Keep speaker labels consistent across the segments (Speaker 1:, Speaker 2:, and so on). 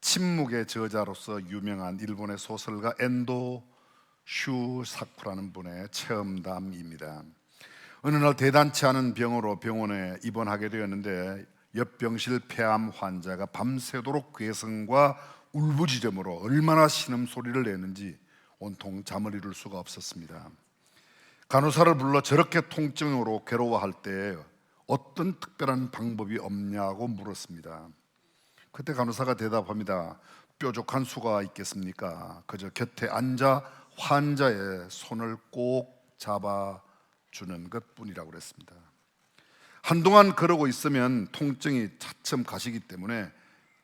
Speaker 1: 침묵의 저자로서 유명한 일본의 소설가 엔도 슈사쿠라는 분의 체험담입니다. 어느 날 대단치 않은 병으로 병원에 입원하게 되었는데 옆병실 폐암 환자가 밤새도록 괴성과 울부짖음으로 얼마나 신음소리를 내는지 온통 잠을 이룰 수가 없었습니다. 간호사를 불러 저렇게 통증으로 괴로워할 때 어떤 특별한 방법이 없냐고 물었습니다. 그때 간호사가 대답합니다. 뾰족한 수가 있겠습니까? 그저 곁에 앉아 환자의 손을 꼭 잡아주는 것뿐이라고 그랬습니다. 한동안 그러고 있으면 통증이 차츰 가시기 때문에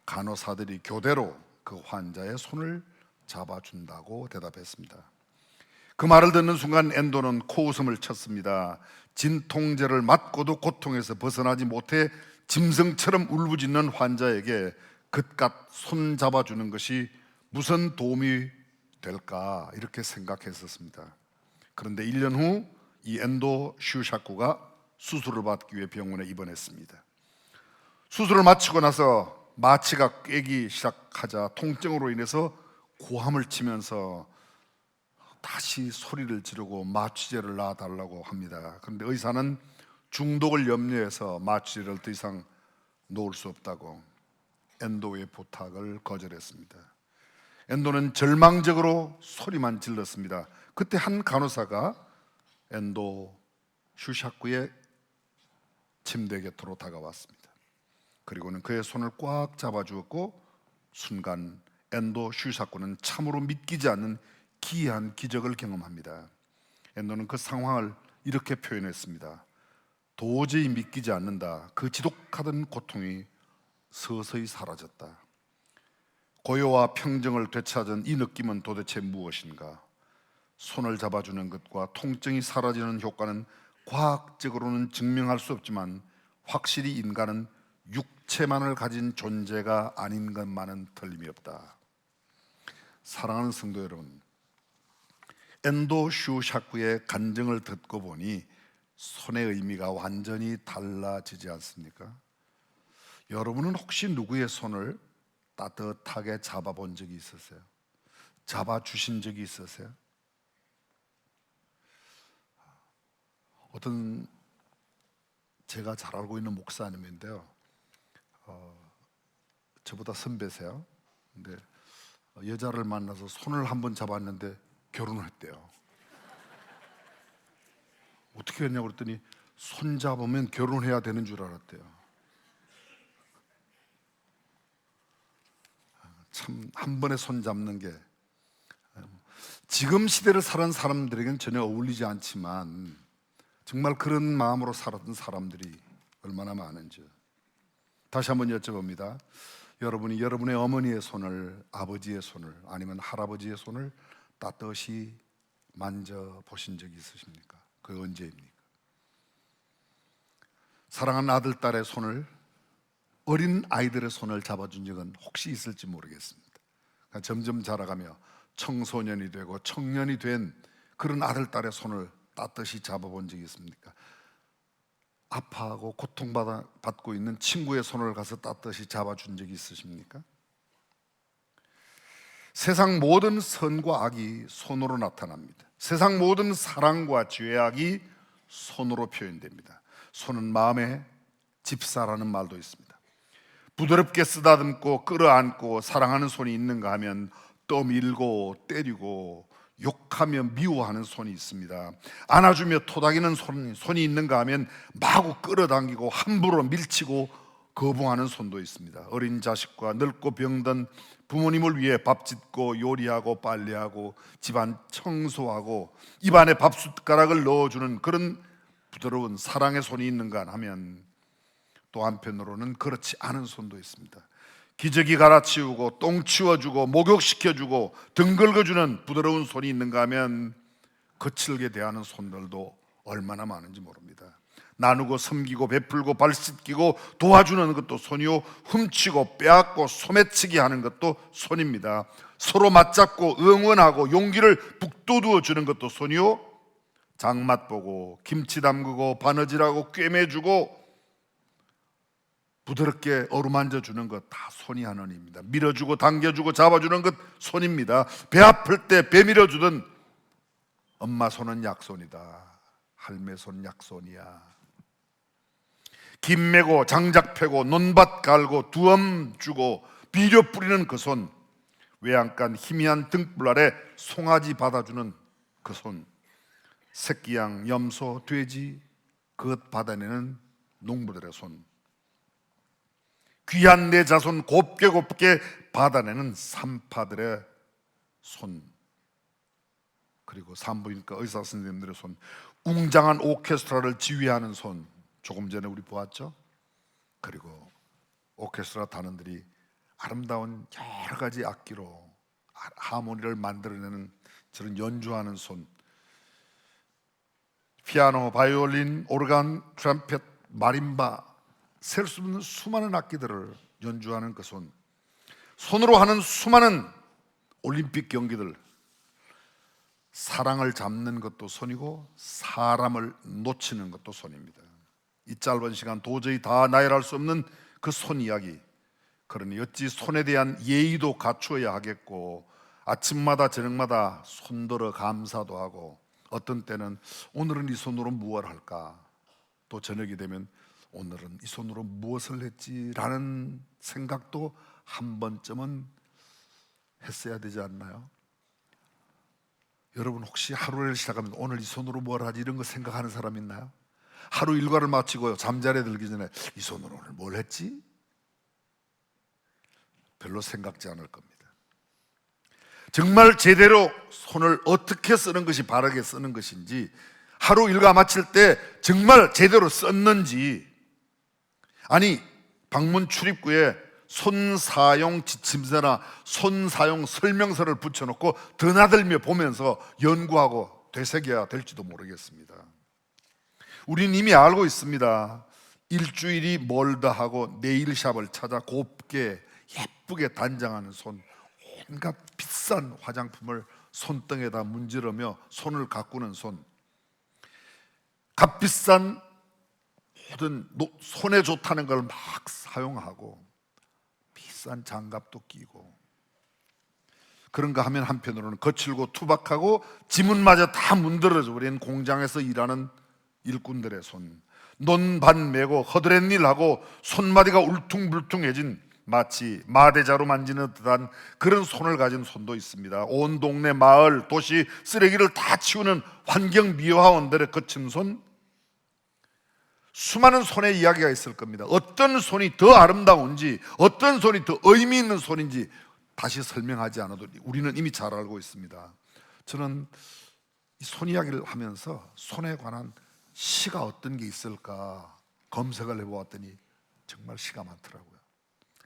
Speaker 1: 간호사들이 교대로 그 환자의 손을 잡아준다고 대답했습니다. 그 말을 듣는 순간 엔도는 코웃음을 쳤습니다. 진통제를 맞고도 고통에서 벗어나지 못해 짐승처럼 울부짖는 환자에게 그깟 손 잡아주는 것이 무슨 도움이 될까 이렇게 생각했었습니다. 그런데 1년 후 이 엔도 슈샤쿠가 수술을 받기 위해 병원에 입원했습니다. 수술을 마치고 나서 마취가 꿰기 시작하자 통증으로 인해서 고함을 치면서 다시 소리를 지르고 마취제를 놔달라고 합니다. 그런데 의사는 중독을 염려해서 마취제를 더 이상 놓을 수 없다고 엔도의 부탁을 거절했습니다. 엔도는 절망적으로 소리만 질렀습니다. 그때 한 간호사가 엔도 슈샤쿠의 침대 곁으로 다가왔습니다. 그리고는 그의 손을 꽉 잡아주었고 순간 엔도 슈샤쿠는 참으로 믿기지 않는 기이한 기적을 경험합니다. 엔도는 그 상황을 이렇게 표현했습니다. 도저히 믿기지 않는다. 그 지독하던 고통이 서서히 사라졌다. 고요와 평정을 되찾은 이 느낌은 도대체 무엇인가? 손을 잡아주는 것과 통증이 사라지는 효과는 과학적으로는 증명할 수 없지만 확실히 인간은 육체만을 가진 존재가 아닌 것만은 틀림이 없다. 사랑하는 성도 여러분, 엔도 슈샤쿠의 간증을 듣고 보니 손의 의미가 완전히 달라지지 않습니까? 여러분은 혹시 누구의 손을 따뜻하게 잡아본 적이 있으세요? 잡아주신 적이 있으세요? 어떤 제가 잘 알고 있는 목사님인데요, 저보다 선배세요. 근데 여자를 만나서 손을 한번 잡았는데 결혼을 했대요. 어떻게 했냐고 그랬더니 손 잡으면 결혼해야 되는 줄 알았대요. 참 한 번에 손 잡는 게 지금 시대를 사는 사람들에게는 전혀 어울리지 않지만 정말 그런 마음으로 살았던 사람들이 얼마나 많은지 다시 한번 여쭤봅니다. 여러분이 여러분의 어머니의 손을, 아버지의 손을, 아니면 할아버지의 손을 따뜻이 만져보신 적이 있으십니까? 그게 언제입니까? 사랑하는 아들, 딸의 손을, 어린 아이들의 손을 잡아준 적은 혹시 있을지 모르겠습니다. 그러니까 점점 자라가며 청소년이 되고 청년이 된 그런 아들, 딸의 손을 따뜻이 잡아본 적이 있습니까? 아파하고 고통받고 있는 친구의 손을 가서 따뜻이 잡아준 적이 있으십니까? 세상 모든 선과 악이 손으로 나타납니다. 세상 모든 사랑과 죄악이 손으로 표현됩니다. 손은 마음의 집사라는 말도 있습니다. 부드럽게 쓰다듬고 끌어안고 사랑하는 손이 있는가 하면 떠밀고 때리고 욕하며 미워하는 손이 있습니다. 안아주며 토닥이는 손이 있는가 하면 마구 끌어당기고 함부로 밀치고 거부하는 손도 있습니다. 어린 자식과 늙고 병든 부모님을 위해 밥 짓고 요리하고 빨래하고 집안 청소하고 입안에 밥숟가락을 넣어주는 그런 부드러운 사랑의 손이 있는가 하면 또 한편으로는 그렇지 않은 손도 있습니다. 기저귀 갈아치우고 똥 치워주고 목욕시켜주고 등 긁어주는 부드러운 손이 있는가 하면 거칠게 대하는 손들도 얼마나 많은지 모릅니다. 나누고 섬기고 베풀고 발 씻기고 도와주는 것도 손이요, 훔치고 빼앗고 소매치기 하는 것도 손입니다. 서로 맞잡고 응원하고 용기를 북돋워 주는 것도 손이요, 장맛 보고 김치 담그고 바느질하고 꿰매주고 부드럽게 어루만져 주는 것 다 손이 하는 일입니다. 밀어주고 당겨주고 잡아주는 것 손입니다. 배 아플 때 배 밀어주던 엄마 손은 약손이다. 할매 손 약손이야. 김 메고 장작 패고 논밭 갈고 두엄 주고 비료 뿌리는 그 손, 외양간 희미한 등불 아래 송아지 받아주는 그 손, 새끼양, 염소, 돼지 그것 받아내는 농부들의 손, 귀한 내 자손 곱게 곱게 받아내는 산파들의 손, 그리고 산부인과 의사 선생님들의 손, 웅장한 오케스트라를 지휘하는 손, 조금 전에 우리 보았죠? 그리고 오케스트라 단원들이 아름다운 여러 가지 악기로 하모니를 만들어내는 저런 연주하는 손, 피아노, 바이올린, 오르간, 트럼펫, 마림바, 셀 수 없는 수많은 악기들을 연주하는 그 손, 손으로 하는 수많은 올림픽 경기들, 사랑을 잡는 것도 손이고 사람을 놓치는 것도 손입니다. 이 짧은 시간 도저히 다 나열할 수 없는 그 손 이야기. 그러니 어찌 손에 대한 예의도 갖추어야 하겠고, 아침마다 저녁마다 손들어 감사도 하고, 어떤 때는 오늘은 이 손으로 무엇을 할까, 또 저녁이 되면 오늘은 이 손으로 무엇을 했지라는 생각도 한 번쯤은 했어야 되지 않나요? 여러분 혹시 하루를 시작하면 오늘 이 손으로 뭘 하지 이런 거 생각하는 사람 있나요? 하루 일과를 마치고 잠자리에 들기 전에 이 손으로 오늘 뭘 했지? 별로 생각지 않을 겁니다. 정말 제대로 손을 어떻게 쓰는 것이 바르게 쓰는 것인지, 하루 일과 마칠 때 정말 제대로 썼는지, 아니 방문 출입구에 손사용 지침서나 손사용 설명서를 붙여놓고 드나들며 보면서 연구하고 되새겨야 될지도 모르겠습니다. 우린 이미 알고 있습니다. 일주일이 멀다 하고 네일샵을 찾아 곱게 예쁘게 단장하는 손, 온갖 비싼 화장품을 손등에다 문지르며 손을 가꾸는 손, 값비싼 모든 손에 좋다는 걸 막 사용하고 비싼 장갑도 끼고, 그런가 하면 한편으로는 거칠고 투박하고 지문마저 다 문드러져 버린 공장에서 일하는 일꾼들의 손, 논밭 메고 허드렛 일하고 손마디가 울퉁불퉁해진 마치 마대자루 만지는 듯한 그런 손을 가진 손도 있습니다. 온 동네 마을 도시 쓰레기를 다 치우는 환경미화원들의 거친 손, 수많은 손의 이야기가 있을 겁니다. 어떤 손이 더 아름다운지, 어떤 손이 더 의미 있는 손인지 다시 설명하지 않아도 우리는 이미 잘 알고 있습니다. 저는 이 손 이야기를 하면서 손에 관한 시가 어떤 게 있을까 검색을 해보았더니 정말 시가 많더라고요.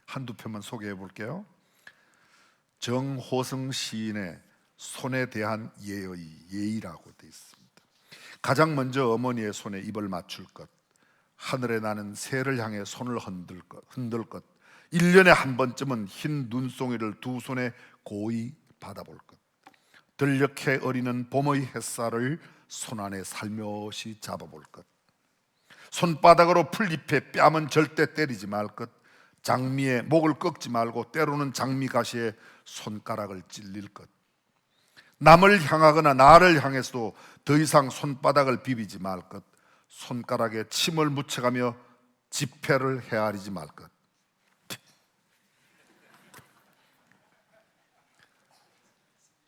Speaker 1: 한두 편만 소개해 볼게요. 정호승 시인의 손에 대한 예의라고 되어 있습니다. 가장 먼저 어머니의 손에 입을 맞출 것, 하늘에 나는 새를 향해 손을 흔들 것, 1년에 한 번쯤은 흰 눈송이를 두 손에 고이 받아볼 것, 들녘에 어리는 봄의 햇살을 손안에 살며시 잡아볼 것, 손바닥으로 풀잎에 뺨은 절대 때리지 말 것, 장미에 목을 꺾지 말고 때로는 장미 가시에 손가락을 찔릴 것, 남을 향하거나 나를 향해서도 더 이상 손바닥을 비비지 말 것, 손가락에 침을 묻혀가며 지폐를 헤아리지 말 것.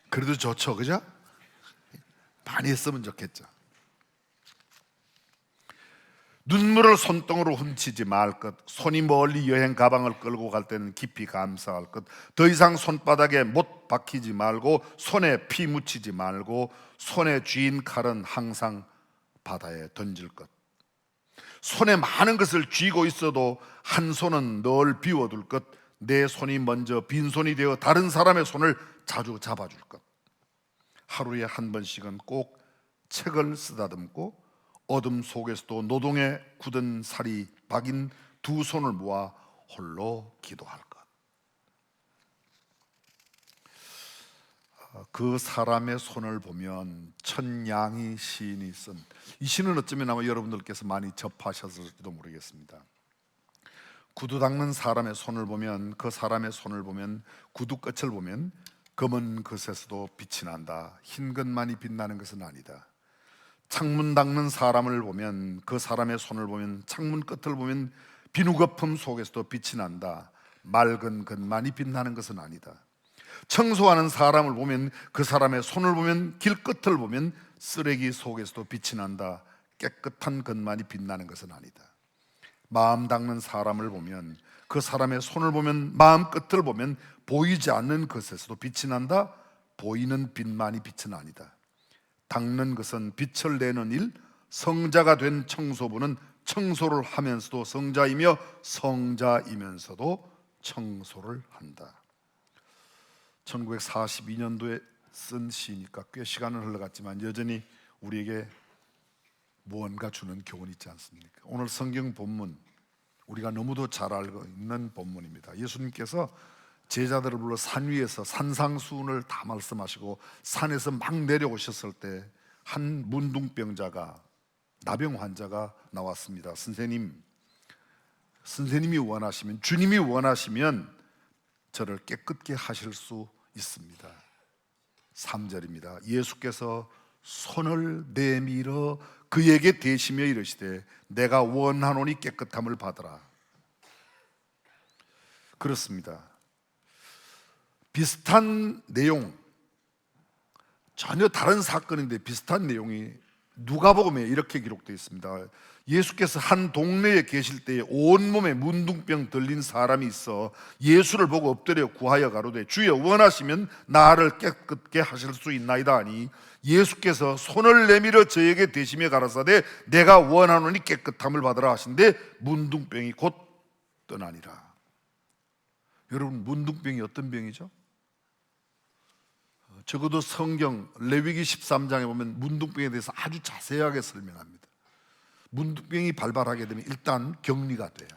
Speaker 1: 그래도 좋죠, 그죠? 많이 했으면 좋겠죠. 눈물을 손등으로 훔치지 말 것, 손이 멀리 여행 가방을 끌고 갈 때는 깊이 감사할 것, 더 이상 손바닥에 못 박히지 말고 손에 피 묻히지 말고 손에 쥔 칼은 항상 바다에 던질 것, 손에 많은 것을 쥐고 있어도 한 손은 늘 비워둘 것, 내 손이 먼저 빈손이 되어 다른 사람의 손을 자주 잡아줄 것, 하루에 한 번씩은 꼭 책을 쓰다듬고 어둠 속에서도 노동에 굳은 살이 박인 두 손을 모아 홀로 기도할 것. 그 사람의 손을 보면 천양희 시인이 쓴, 이 시는 어쩌면 아마 여러분들께서 많이 접하셨을지도 모르겠습니다. 구두 닦는 사람의 손을 보면, 그 사람의 손을 보면, 구두 끝을 보면 검은 것에서도 빛이 난다. 흰 것만이 빛나는 것은 아니다. 창문 닦는 사람을 보면, 그 사람의 손을 보면, 창문 끝을 보면 비누거품 속에서도 빛이 난다. 맑은 것만이 빛나는 것은 아니다. 청소하는 사람을 보면, 그 사람의 손을 보면, 길 끝을 보면 쓰레기 속에서도 빛이 난다. 깨끗한 것만이 빛나는 것은 아니다. 마음 닦는 사람을 보면, 그 사람의 손을 보면, 마음 끝을 보면 보이지 않는 것에서도 빛이 난다. 보이는 빛만이 빛은 아니다. 닦는 것은 빛을 내는 일, 성자가 된 청소부는 청소를 하면서도 성자이며 성자이면서도 청소를 한다. 1942년도에 쓴 시니까 꽤 시간은 흘러갔지만 여전히 우리에게 무언가 주는 교훈이 있지 않습니까? 오늘 성경 본문, 우리가 너무도 잘 알고 있는 본문입니다. 예수님께서 제자들을 불러 산 위에서 산상수훈을 다 말씀하시고 산에서 막 내려오셨을 때 한 문둥병자가, 나병 환자가 나왔습니다. 선생님이 원하시면, 주님이 원하시면 저를 깨끗게 하실 수 있습니다. 3절입니다. 예수께서 손을 내밀어 그에게 대시며 이르시되 내가 원하노니 깨끗함을 받으라. 그렇습니다. 비슷한 내용, 전혀 다른 사건인데 비슷한 내용이 누가복음에 이렇게 기록되어 있습니다. 예수께서 한 동네에 계실 때에 온몸에 문둥병 들린 사람이 있어 예수를 보고 엎드려 구하여 가로되 주여 원하시면 나를 깨끗게 하실 수 있나이다 하니 예수께서 손을 내밀어 저에게 대시며 가라사대 내가 원하노니 깨끗함을 받으라 하신데 문둥병이 곧 떠나니라. 여러분, 문둥병이 어떤 병이죠? 적어도 성경 레위기 13장에 보면 문둥병에 대해서 아주 자세하게 설명합니다. 문둥병이 발발하게 되면 일단 격리가 돼요.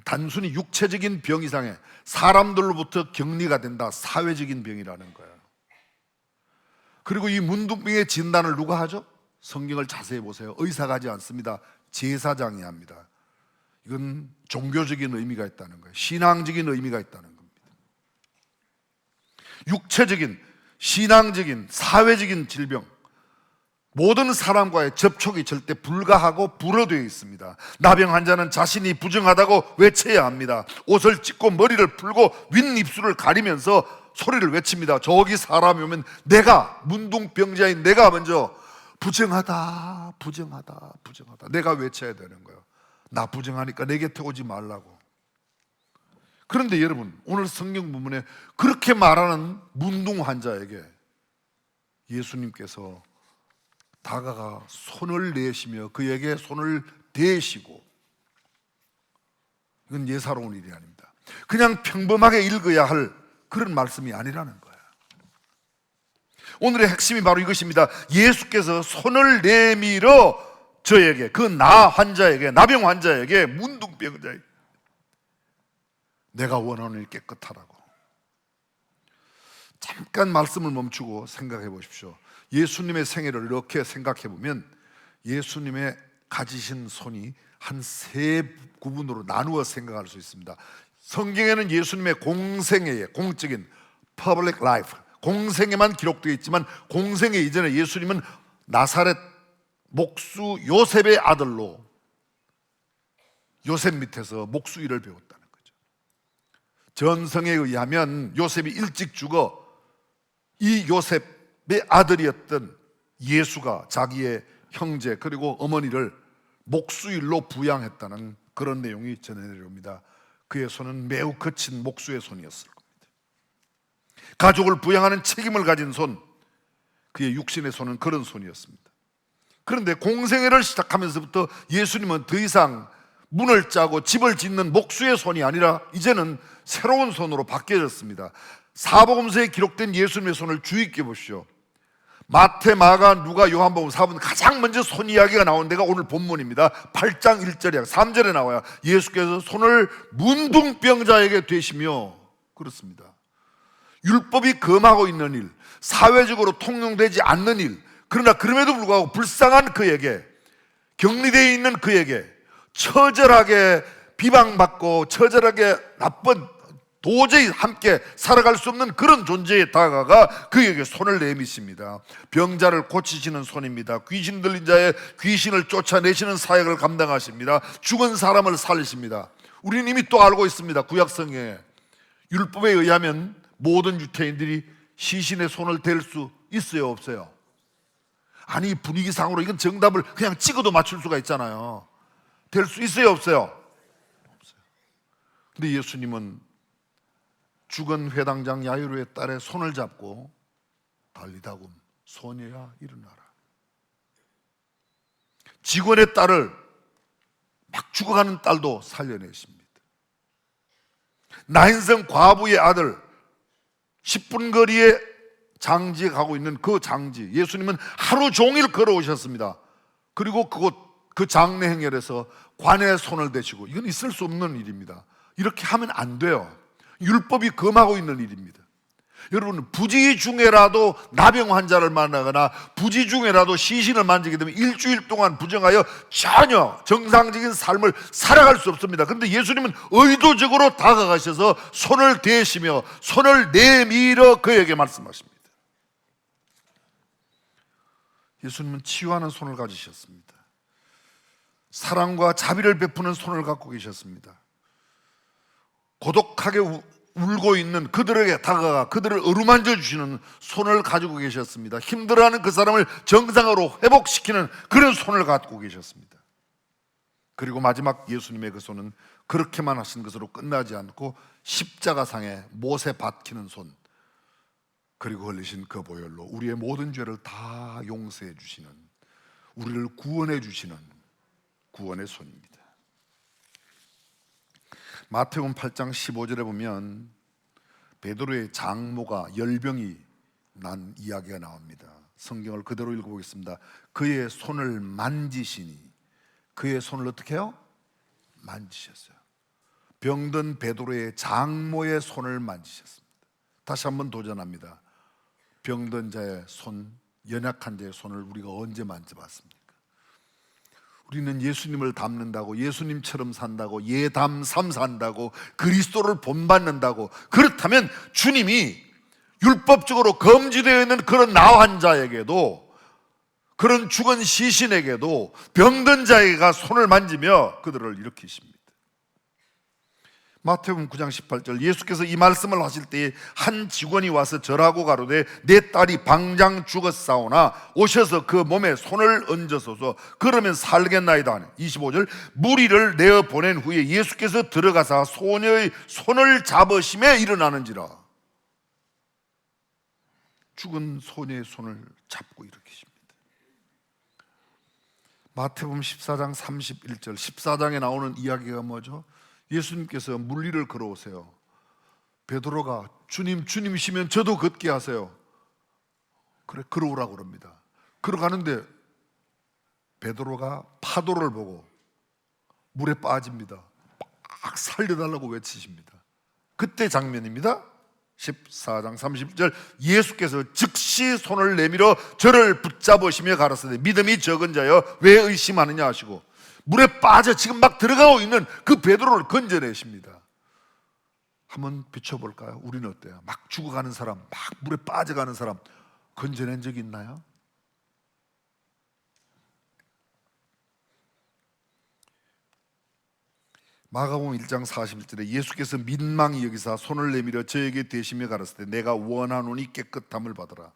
Speaker 1: 단순히 육체적인 병 이상의 사람들로부터 격리가 된다. 사회적인 병이라는 거예요. 그리고 이 문둥병의 진단을 누가 하죠? 성경을 자세히 보세요. 의사가 하지 않습니다. 제사장이 합니다. 이건 종교적인 의미가 있다는 거예요. 신앙적인 의미가 있다는 겁니다. 육체적인, 신앙적인, 사회적인 질병, 모든 사람과의 접촉이 절대 불가하고 불어되어 있습니다. 나병 환자는 자신이 부정하다고 외쳐야 합니다. 옷을 찢고 머리를 풀고 윗입술을 가리면서 소리를 외칩니다. 저기 사람이 오면 내가, 문둥병자인 내가 먼저 부정하다, 부정하다, 부정하다, 내가 외쳐야 되는 거예요. 나 부정하니까 내 곁에 오지 말라고. 그런데 여러분, 오늘 성경 부문에 그렇게 말하는 문둥 환자에게 예수님께서 다가가 손을 내시며 그에게 손을 대시고, 이건 예사로운 일이 아닙니다. 그냥 평범하게 읽어야 할 그런 말씀이 아니라는 거예요. 오늘의 핵심이 바로 이것입니다. 예수께서 손을 내밀어 저에게, 그 나 환자에게, 나병 환자에게, 문둥병자에게 내가 원하는 일 깨끗하라고. 잠깐 말씀을 멈추고 생각해 보십시오. 예수님의 생애를 이렇게 생각해 보면 예수님의 가지신 손이 한 세 구분으로 나누어 생각할 수 있습니다. 성경에는 예수님의 공생애에, 공적인 public life, 공생애만 기록되어 있지만 공생애 이전에 예수님은 나사렛 목수 요셉의 아들로 요셉 밑에서 목수 일을 배웠다는 거죠. 전성에 의하면 요셉이 일찍 죽어 이 요셉의 아들이었던 예수가 자기의 형제 그리고 어머니를 목수일로 부양했다는 그런 내용이 전해 내려옵니다. 그의 손은 매우 거친 목수의 손이었을 겁니다. 가족을 부양하는 책임을 가진 손, 그의 육신의 손은 그런 손이었습니다. 그런데 공생애를 시작하면서부터 예수님은 더 이상 문을 짜고 집을 짓는 목수의 손이 아니라 이제는 새로운 손으로 바뀌어졌습니다. 사복음서에 기록된 예수님의 손을 주의 깊게 보시오. 마태, 마가, 누가, 요한복음 사복음 가장 먼저 손 이야기가 나온 데가 오늘 본문입니다. 8장 1절에 3절에 나와요. 예수께서 손을 문둥병자에게 대시며, 그렇습니다. 율법이 금하고 있는 일, 사회적으로 통용되지 않는 일, 그러나 그럼에도 불구하고 불쌍한 그에게, 격리되어 있는 그에게 처절하게 비방받고 처절하게 나쁜, 도저히 함께 살아갈 수 없는 그런 존재에 다가가 그에게 손을 내미십니다. 병자를 고치시는 손입니다. 귀신 들린 자의 귀신을 쫓아내시는 사역을 감당하십니다. 죽은 사람을 살리십니다. 우리는 이미 또 알고 있습니다. 구약성경에 율법에 의하면 모든 유태인들이 시신의 손을 댈 수 있어요, 없어요? 아니, 분위기상으로 이건 정답을 그냥 찍어도 맞출 수가 있잖아요. 될 수 있어요, 없어요? 없어요. 근데 예수님은 죽은 회당장 야이로의 딸의 손을 잡고 달리다굼 소녀야 일어나라. 직원의 딸을, 막 죽어가는 딸도 살려내십니다. 나인성 과부의 아들, 10분 거리에 장지에 가고 있는 그 장지, 예수님은 하루 종일 걸어오셨습니다. 그리고 그 장례 행렬에서 관에 손을 대시고, 이건 있을 수 없는 일입니다. 이렇게 하면 안 돼요. 율법이 금하고 있는 일입니다. 여러분, 부지 중에라도 나병 환자를 만나거나 부지 중에라도 시신을 만지게 되면 일주일 동안 부정하여 전혀 정상적인 삶을 살아갈 수 없습니다. 그런데 예수님은 의도적으로 다가가셔서 손을 대시며 손을 내밀어 그에게 말씀하십니다. 예수님은 치유하는 손을 가지셨습니다. 사랑과 자비를 베푸는 손을 갖고 계셨습니다. 고독하게 울고 있는 그들에게 다가가 그들을 어루만져 주시는 손을 가지고 계셨습니다. 힘들어하는 그 사람을 정상으로 회복시키는 그런 손을 갖고 계셨습니다. 그리고 마지막 예수님의 그 손은 그렇게만 하신 것으로 끝나지 않고 십자가상에 못에 박히는 손, 그리고 흘리신 그 보혈로 우리의 모든 죄를 다 용서해 주시는, 우리를 구원해 주시는 구원의 손입니다. 마태복음 8장 15절에 보면 베드로의 장모가 열병이 난 이야기가 나옵니다. 성경을 그대로 읽어보겠습니다. 그의 손을 만지시니, 그의 손을 어떻게 해요? 만지셨어요. 병든 베드로의 장모의 손을 만지셨습니다. 다시 한번 도전합니다. 병든 자의 손, 연약한 자의 손을 우리가 언제 만져봤습니까? 우리는 예수님을 닮는다고, 예수님처럼 산다고, 예담삼 산다고, 그리스도를 본받는다고, 그렇다면 주님이 율법적으로 금지되어 있는 그런 나환 자에게도, 그런 죽은 시신에게도 병든 자에게 손을 만지며 그들을 일으키십니다. 마태복음 9장 18절, 예수께서 이 말씀을 하실 때에 한 직원이 와서 절하고 가로되 내 딸이 방장 죽었사오나 오셔서 그 몸에 손을 얹으소서, 그러면 살겠나이다. 25절, 무리를 내어 보낸 후에 예수께서 들어가사 소녀의 손을 잡으심에 일어나는지라. 죽은 소녀의 손을 잡고 일으키십니다. 마태복음 14장 31절, 14장에 나오는 이야기가 뭐죠? 예수님께서 물리를 걸어오세요. 베드로가 주님이시면 저도 걷게 하세요. 그래, 걸어오라고 그럽니다. 걸어가는데 베드로가 파도를 보고 물에 빠집니다. 막 살려달라고 외치십니다. 그때 장면입니다. 14장 30절, 예수께서 즉시 손을 내밀어 저를 붙잡으시며 가라사대 믿음이 적은 자여 왜 의심하느냐 하시고, 물에 빠져 지금 막 들어가고 있는 그 베드로를 건져내십니다. 한번 비춰볼까요? 우리는 어때요? 막 죽어가는 사람, 막 물에 빠져가는 사람 건져낸 적이 있나요? 마가복음 1장 41절에 예수께서 민망히 여기사 손을 내밀어 저에게 대시며 가라사대 내가 원하노니 깨끗함을 받으라.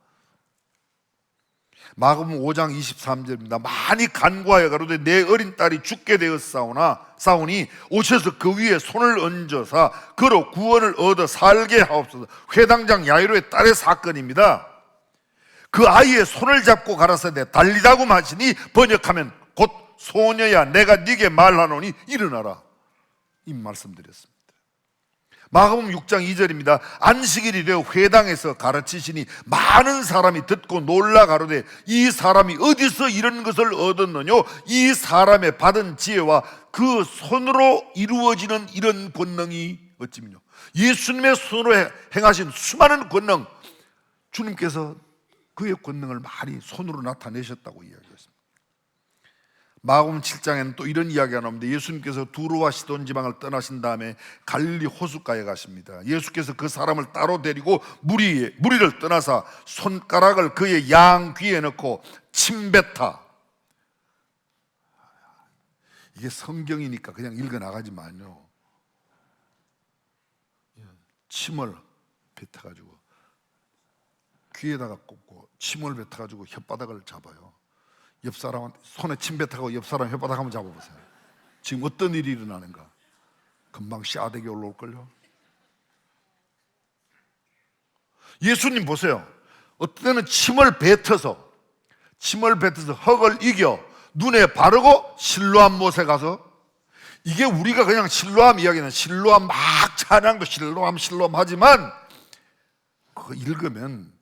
Speaker 1: 마가복음 5장 23절입니다. 많이 간구하여 가로되 내 어린 딸이 죽게 되었사오니 오셔서 그 위에 손을 얹어서 그로 구원을 얻어 살게 하옵소서. 회당장 야이로의 딸의 사건입니다. 그 아이의 손을 잡고 가라사대 달리다고 하시니 번역하면 곧 소녀야 내가 네게 말하노니 일어나라, 이 말씀드렸습니다. 마가복음 6장 2절입니다. 안식일이 되어 회당에서 가르치시니 많은 사람이 듣고 놀라 가로되 이 사람이 어디서 이런 것을 얻었느냐, 이 사람의 받은 지혜와 그 손으로 이루어지는 이런 권능이 어찌미뇨. 예수님의 손으로 행하신 수많은 권능, 주님께서 그의 권능을 많이 손으로 나타내셨다고 이야기했습니다. 마가복음 7장에는 또 이런 이야기가 나옵니다. 예수님께서 두로와 시돈 지방을 떠나신 다음에 갈릴리 호숫가에 가십니다. 예수께서 그 사람을 따로 데리고 무리를 떠나사 손가락을 그의 양 귀에 넣고 침뱉어. 이게 성경이니까 그냥 읽어 나가지만요, 침을 뱉어가지고 귀에다가 꽂고 침을 뱉어가지고 혓바닥을 잡아요. 옆 사람한테 손에 침 뱉어가고 옆 사람 혓바닥 한번 잡아보세요. 지금 어떤 일이 일어나는가? 금방 씨아대기 올라올걸요. 예수님 보세요. 어떤 때는 침을 뱉어서 흙을 이겨 눈에 바르고 실로암 못에 가서, 이게 우리가 그냥 실로암 이야기는 실로암 막 찬양도 실로암 하지만 그거 읽으면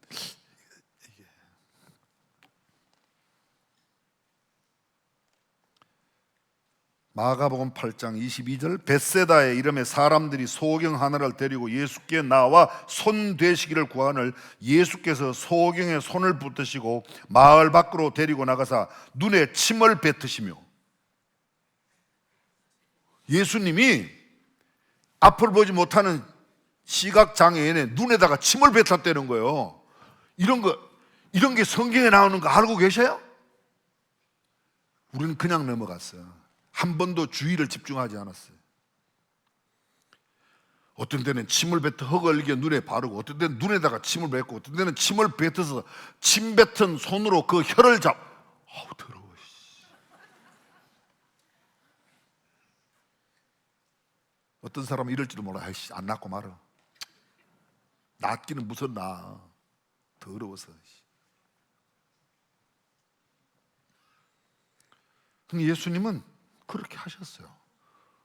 Speaker 1: 마가복음 8장 22절, 벳세다에 이름에 사람들이 소경 하나를 데리고 예수께 나와 손 되시기를 구하늘 예수께서 소경에 손을 붙드시고 마을 밖으로 데리고 나가사 눈에 침을 뱉으시며, 예수님이 앞을 보지 못하는 시각장애인의 눈에다가 침을 뱉었다는 거예요. 이런 게 성경에 나오는 거 알고 계셔요? 우리는 그냥 넘어갔어요. 한 번도 주의를 집중하지 않았어요. 어떤 때는 침을 뱉어 흙을 이겨 눈에 바르고, 어떤 때는 눈에다가 침을 뱉고, 어떤 때는 침을 뱉어서 침 뱉은 손으로 그 혀를 어우 더러워. 어떤 사람은 이럴지도 몰라. 아이씨, 안 낫고 말아. 낫기는 무슨 나. 더러워서. 근데 예수님은 그렇게 하셨어요.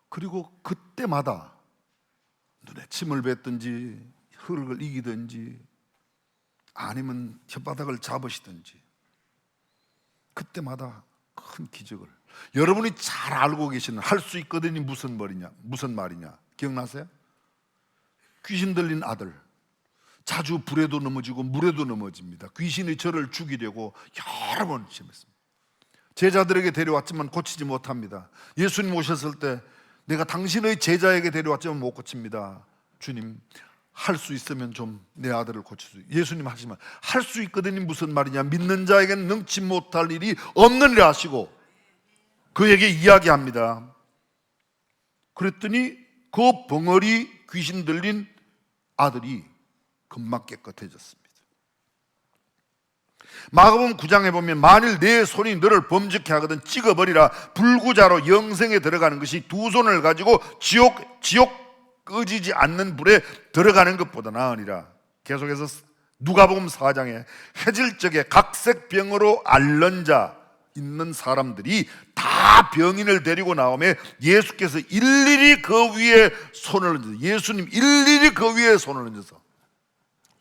Speaker 1: 그리고 그때마다 눈에 침을 뱉든지 흙을 이기든지 아니면 혓바닥을 잡으시든지 그때마다 큰 기적을, 여러분이 잘 알고 계시는 할 수 있거든요. 무슨 말이냐 기억나세요? 귀신 들린 아들, 자주 불에도 넘어지고 물에도 넘어집니다. 귀신이 저를 죽이려고 여러 번 시험했습니다. 제자들에게 데려왔지만 고치지 못합니다. 예수님 오셨을 때 내가 당신의 제자에게 데려왔지만 못 고칩니다. 주님, 할 수 있으면 좀 내 아들을 고쳐주세요. 예수님 하시면 할 수 있거든요. 무슨 말이냐, 믿는 자에게는 능치 못할 일이 없느니라 하시고 그에게 이야기합니다. 그랬더니 그 벙어리 귀신 들린 아들이 금방 깨끗해졌습니다. 마가복음 9장에 보면 만일 내 손이 너를 범죄케 하거든 찍어버리라. 불구자로 영생에 들어가는 것이 두 손을 가지고 지옥 꺼지지 않는 불에 들어가는 것보다 나으니라. 계속해서 누가복음 4장에 해질 적에 각색 병으로 앓는 자 있는 사람들이 다 병인을 데리고 나오며 예수께서 일일이 그 위에 손을 얹어서, 예수님 일일이 그 위에 손을 얹어서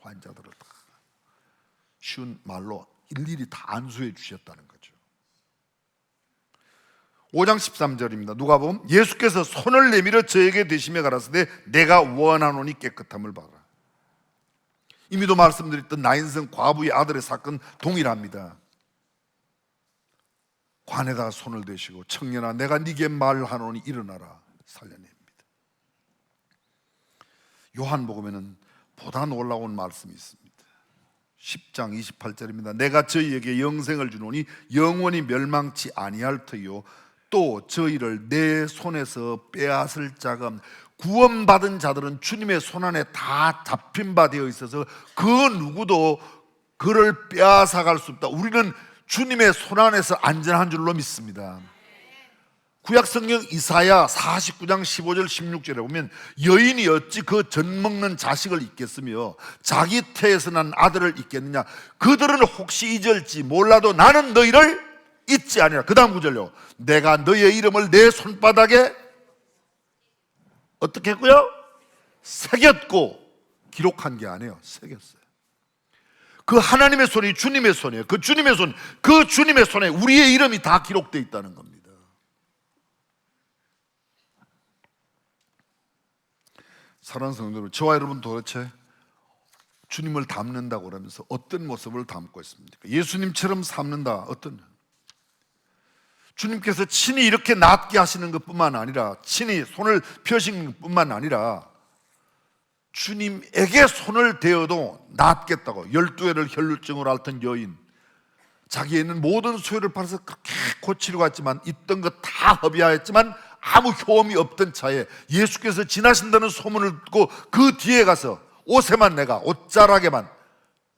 Speaker 1: 환자들을 다 쉬운 말로 일일이 다 안수해 주셨다는 거죠. 5장 13절입니다. 누가복음, 예수께서 손을 내밀어 저에게 대시며 가라사대 내가 원하노니 깨끗함을 받아라. 이미도 말씀드렸던 나인성 과부의 아들의 사건 동일합니다. 관에다가 손을 대시고 청년아 내가 네게 말하노니 일어나라 살려냅니다. 요한복음에는 보다 놀라운 말씀이 있습니다. 10장 28절입니다. 내가 저희에게 영생을 주노니 영원히 멸망치 아니할 터이요 또 저희를 내 손에서 빼앗을 자가, 구원받은 자들은 주님의 손안에 다 잡힌 바 되어 있어서 그 누구도 그를 빼앗아갈 수 없다. 우리는 주님의 손안에서 안전한 줄로 믿습니다. 구약성경 이사야 49장 15절 16절에 보면 여인이 어찌 그 젖 먹는 자식을 잊겠으며 자기 태에서 난 아들을 잊겠느냐. 그들은 혹시 잊을지 몰라도 나는 너희를 잊지 아니라. 그 다음 구절요, 내가 너희의 이름을 내 손바닥에 어떻게 했고요? 새겼고. 기록한 게 아니에요. 새겼어요. 그 하나님의 손이 주님의 손이에요. 그 주님의 손에 우리의 이름이 다 기록되어 있다는 겁니다. 사랑하는 성도 여러분, 저와 여러분 도대체 주님을 닮는다고 그러면서 어떤 모습을 담고 있습니까? 예수님처럼 삶는다. 어떤? 주님께서 친히 이렇게 낫게 하시는 것뿐만 아니라, 친히 손을 펴신 것뿐만 아니라 주님에게 손을 대어도 낫겠다고. 12회를 혈루증으로 앓던 여인, 자기에는 모든 소유를 팔아서 그렇게 고치려고 했지만, 있던 것 다 허비하였지만 아무 효험이 없던 차에 예수께서 지나신다는 소문을 듣고 그 뒤에 가서 옷에만, 내가 옷자락에만,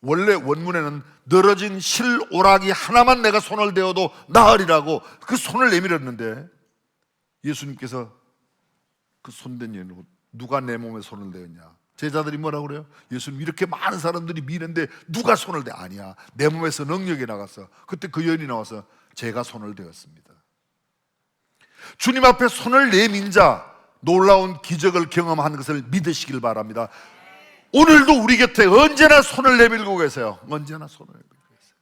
Speaker 1: 원래 원문에는 늘어진 실오라기 하나만 내가 손을 대어도 나으리라고 그 손을 내밀었는데, 예수님께서 그 손댄 여인을, 누가 내 몸에 손을 대었냐? 제자들이 뭐라고 그래요? 예수님, 이렇게 많은 사람들이 미는데 누가 손을 대? 아니야, 내 몸에서 능력이 나갔어. 그때 그 여인이 나와서 제가 손을 대었습니다. 주님 앞에 손을 내민 자, 놀라운 기적을 경험한 것을 믿으시길 바랍니다. 오늘도 우리 곁에 언제나 손을 내밀고 계세요. 언제나 손을 내밀고 계세요.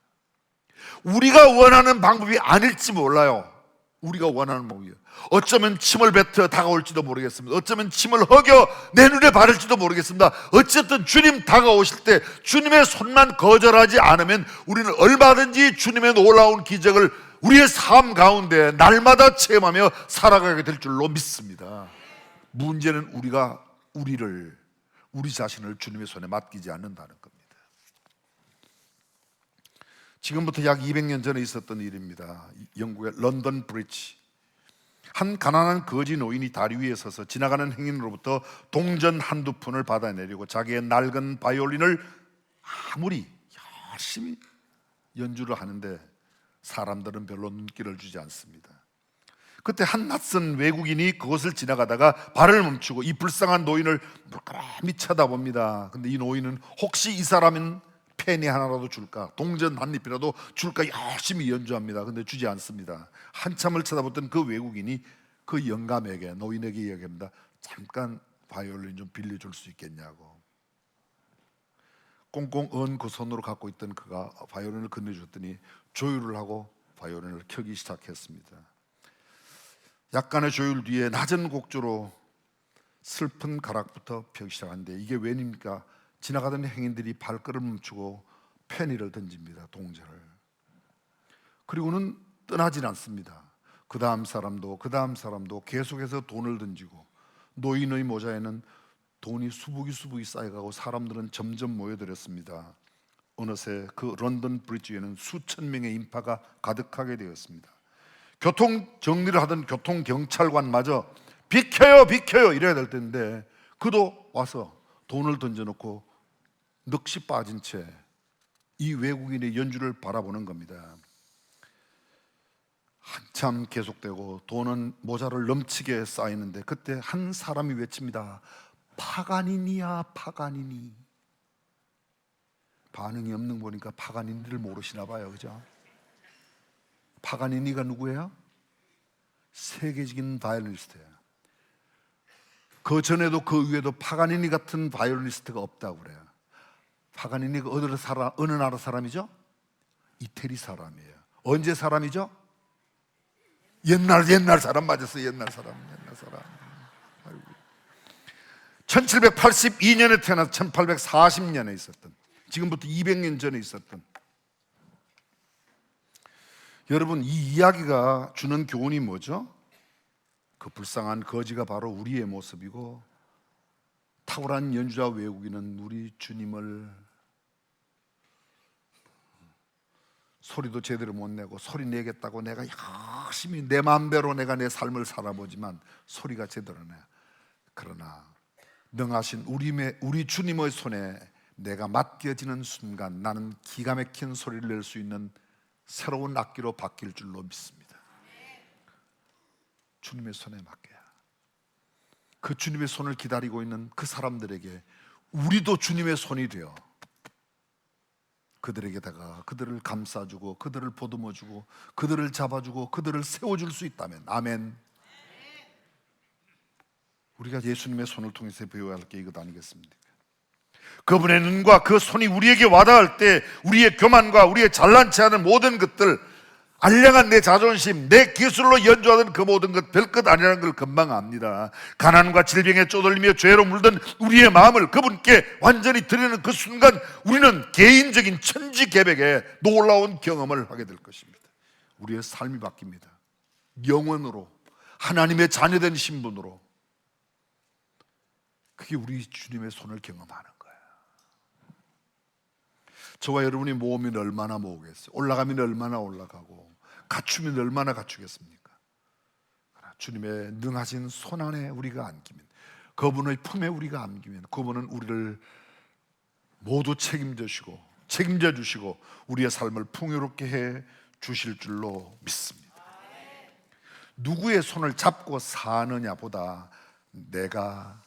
Speaker 1: 우리가 원하는 방법이 아닐지 몰라요. 우리가 원하는 방법이에요. 어쩌면 침을 뱉어 다가올지도 모르겠습니다. 어쩌면 침을 허겨 내 눈에 바를지도 모르겠습니다. 어쨌든 주님 다가오실 때 주님의 손만 거절하지 않으면 우리는 얼마든지 주님의 놀라운 기적을 우리의 삶 가운데 날마다 체험하며 살아가게 될 줄로 믿습니다. 문제는 우리가 우리 자신을 주님의 손에 맡기지 않는다는 겁니다. 지금부터 약 200년 전에 있었던 일입니다. 영국의 런던 브리지. 한 가난한 거지 노인이 다리 위에 서서 지나가는 행인으로부터 동전 한두 푼을 받아내려고 자기의 낡은 바이올린을 아무리 열심히 연주를 하는데 사람들은 별로 눈길을 주지 않습니다. 그때 한 낯선 외국인이 그것을 지나가다가 발을 멈추고 이 불쌍한 노인을 물끄러미 쳐다봅니다. 근데 이 노인은 혹시 이 사람은 펜이 하나라도 줄까, 동전 한 잎이라도 줄까 열심히 연주합니다. 근데 주지 않습니다. 한참을 쳐다보던 그 외국인이 그 영감에게, 노인에게 이야기합니다. 잠깐 바이올린 좀 빌려줄 수 있겠냐고. 꽁꽁 언 그 손으로 갖고 있던 그가 바이올린을 건네줬더니 조율을 하고 바이올린을 켜기 시작했습니다. 약간의 조율 뒤에 낮은 곡조로 슬픈 가락부터 펴기 시작하는데, 이게 웬입니까? 지나가던 행인들이 발걸음 멈추고 페니를 던집니다. 동전을. 그리고는 떠나질 않습니다. 그 다음 사람도 계속해서 돈을 던지고, 노인의 모자에는 돈이 수북이 쌓여가고 사람들은 점점 모여들었습니다. 어느새 그 런던 브리지에는 수천 명의 인파가 가득하게 되었습니다. 교통 정리를 하던 교통경찰관마저 비켜요 이래야 될 텐데, 그도 와서 돈을 던져놓고 넋이 빠진 채 이 외국인의 연주를 바라보는 겁니다. 한참 계속되고 돈은 모자를 넘치게 쌓이는데, 그때 한 사람이 외칩니다. 파가니니야, 파가니니. 반응이 없는 거 보니까 파가니니를 모르시나 봐요, 그죠? 파가니니가 누구예요? 세계적인 바이올리니스트예요. 그 전에도 그 위에도 파가니니 같은 바이올리니스트가 없다고 그래요. 파가니니가 어느 나라 사람이죠? 이태리 사람이에요. 언제 사람이죠? 옛날 사람 맞았어요. 옛날 사람. 1782년에 태어나서 1840년에 있었던, 지금부터 200년 전에 있었던, 여러분, 이 이야기가 주는 교훈이 뭐죠? 그 불쌍한 거지가 바로 우리의 모습이고, 탁월한 연주자 외국인은 우리 주님을 소리도 제대로 못 내고, 소리 내겠다고 내가 열심히 내 마음대로 내가 내 삶을 살아보지만 소리가 제대로 내. 그러나 능하신 우리 주님의 손에 내가 맡겨지는 순간 나는 기가 막힌 소리를 낼 수 있는 새로운 악기로 바뀔 줄로 믿습니다. 주님의 손에 맡겨야. 그 주님의 손을 기다리고 있는 그 사람들에게 우리도 주님의 손이 되어 그들에게다가 그들을 감싸주고, 그들을 보듬어주고, 그들을 잡아주고, 그들을 세워줄 수 있다면, 아멘. 우리가 예수님의 손을 통해서 배워야 할 게 이것 아니겠습니까? 그분의 눈과 그 손이 우리에게 와닿을 때 우리의 교만과 우리의 잘난 체하는 모든 것들, 알량한 내 자존심, 내 기술로 연주하던 그 모든 것 별것 아니라는 걸 금방 압니다. 가난과 질병에 쪼들리며 죄로 물든 우리의 마음을 그분께 완전히 드리는 그 순간 우리는 개인적인 천지개벽의 놀라운 경험을 하게 될 것입니다. 우리의 삶이 바뀝니다. 영원으로, 하나님의 자녀된 신분으로, 그게 우리 주님의 손을 경험하는 거예요. 저와 여러분이 모으면 얼마나 모으겠어요? 올라가면 얼마나 올라가고, 갖추면 얼마나 갖추겠습니까? 주님의 능하신 손 안에 우리가 안기면, 그분의 품에 우리가 안기면, 그분은 우리를 모두 책임져 주시고 우리의 삶을 풍요롭게 해 주실 줄로 믿습니다. 누구의 손을 잡고 사느냐보다 내가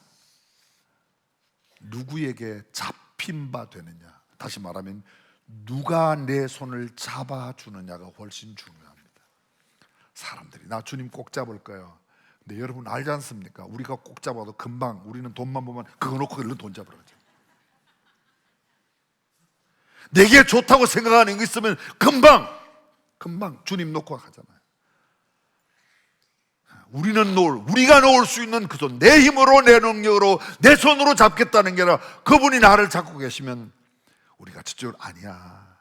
Speaker 1: 누구에게 잡힌 바 되느냐, 다시 말하면 누가 내 손을 잡아주느냐가 훨씬 중요합니다. 사람들이 나 주님 꼭 잡을 거예요. 근데 여러분 알지 않습니까? 우리가 꼭 잡아도 금방, 우리는 돈만 보면 그거 놓고 얼른 돈 잡으러 가죠. 내게 좋다고 생각하는 거 있으면 금방 주님 놓고 가잖아요. 우리가 놓을 수 있는 그 손, 내 힘으로, 내 능력으로, 내 손으로 잡겠다는 게 아니라 그분이 나를 잡고 계시면 우리가 저쪽으로 아니야.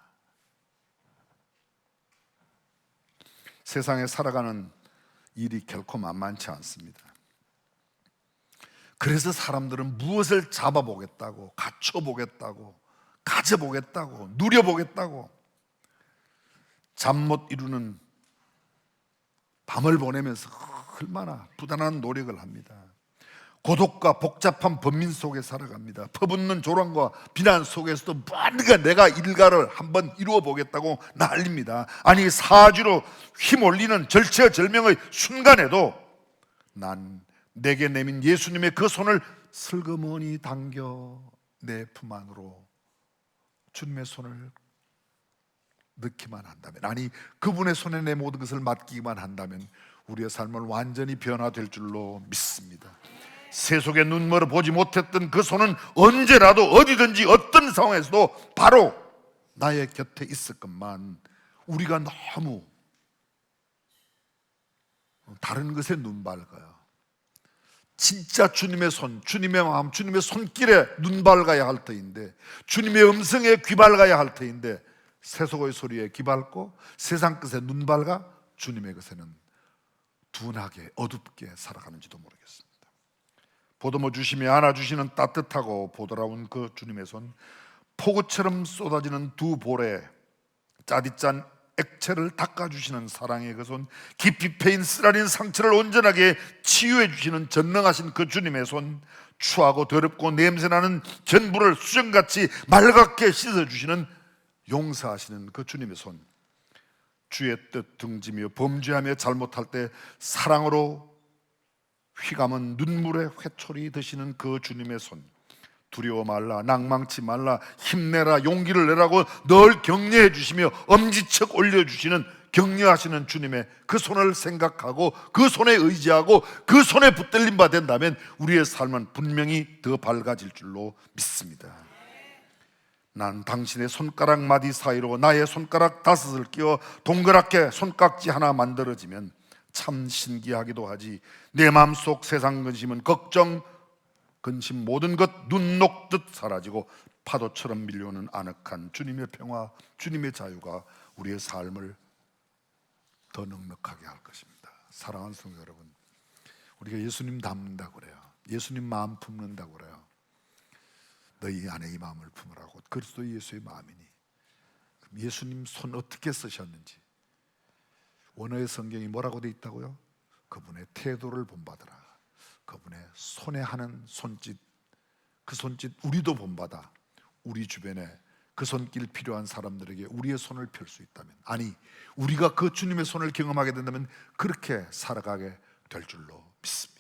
Speaker 1: 세상에 살아가는 일이 결코 만만치 않습니다. 그래서 사람들은 무엇을 잡아보겠다고, 갖춰보겠다고, 가져보겠다고, 누려보겠다고 잠 못 이루는 밤을 보내면서 얼마나 부단한 노력을 합니다. 고독과 복잡한 번민 속에 살아갑니다. 퍼붓는 조롱과 비난 속에서도 뭔가 내가 일가를 한번 이루어 보겠다고 난립니다. 아니 사주로 휘몰리는 절체절명의 순간에도 난 내게 내민 예수님의 그 손을 슬그머니 당겨 내 품 안으로 주님의 손을 넣기만 한다면, 아니 그분의 손에 내 모든 것을 맡기기만 한다면 우리의 삶은 완전히 변화될 줄로 믿습니다. 세속의 눈으로 보지 못했던 그 손은 언제라도 어디든지 어떤 상황에서도 바로 나의 곁에 있을 것만, 우리가 너무 다른 것에 눈 밝아요. 진짜 주님의 손, 주님의 마음, 주님의 손길에 눈 밝아야 할 터인데, 주님의 음성에 귀 밝아야 할 터인데 세속의 소리에 귀 밝고 세상 것에 눈 밝아 주님의 것에는 둔하게 어둡게 살아가는지도 모르겠습니다. 보듬어 주시며 안아주시는 따뜻하고 보드라운 그 주님의 손, 폭우처럼 쏟아지는 두 볼에 짜디짠 액체를 닦아주시는 사랑의 그 손, 깊이 패인 쓰라린 상처를 온전하게 치유해 주시는 전능하신 그 주님의 손, 추하고 더럽고 냄새나는 전부를 수정같이 맑게 씻어주시는 용서하시는 그 주님의 손, 주의 뜻 등지며 범죄하며 잘못할 때 사랑으로 휘감은 눈물의 회초리 드시는 그 주님의 손, 두려워 말라, 낭망치 말라, 힘내라, 용기를 내라고 늘 격려해 주시며 엄지척 올려주시는, 격려하시는 주님의 그 손을 생각하고 그 손에 의지하고 그 손에 붙들림 바 된다면 우리의 삶은 분명히 더 밝아질 줄로 믿습니다. 난 당신의 손가락 마디 사이로 나의 손가락 다섯을 끼워 동그랗게 손깍지 하나 만들어지면 참 신기하기도 하지. 내 마음속 세상 근심은 걱정, 근심 모든 것 눈 녹듯 사라지고 파도처럼 밀려오는 아늑한 주님의 평화, 주님의 자유가 우리의 삶을 더 넉넉하게 할 것입니다. 사랑하는 성도 여러분, 우리가 예수님 닮는다고 그래요. 예수님 마음 품는다고 그래요. 너희 안에 이 마음을 품으라고. 그리스도 예수의 마음이니. 예수님 손 어떻게 쓰셨는지, 원어의 성경이 뭐라고 돼 있다고요? 그분의 태도를 본받으라. 그분의 손에 하는 손짓, 그 손짓 우리도 본받아 우리 주변에 그 손길 필요한 사람들에게 우리의 손을 펼 수 있다면, 아니 우리가 그 주님의 손을 경험하게 된다면 그렇게 살아가게 될 줄로 믿습니다.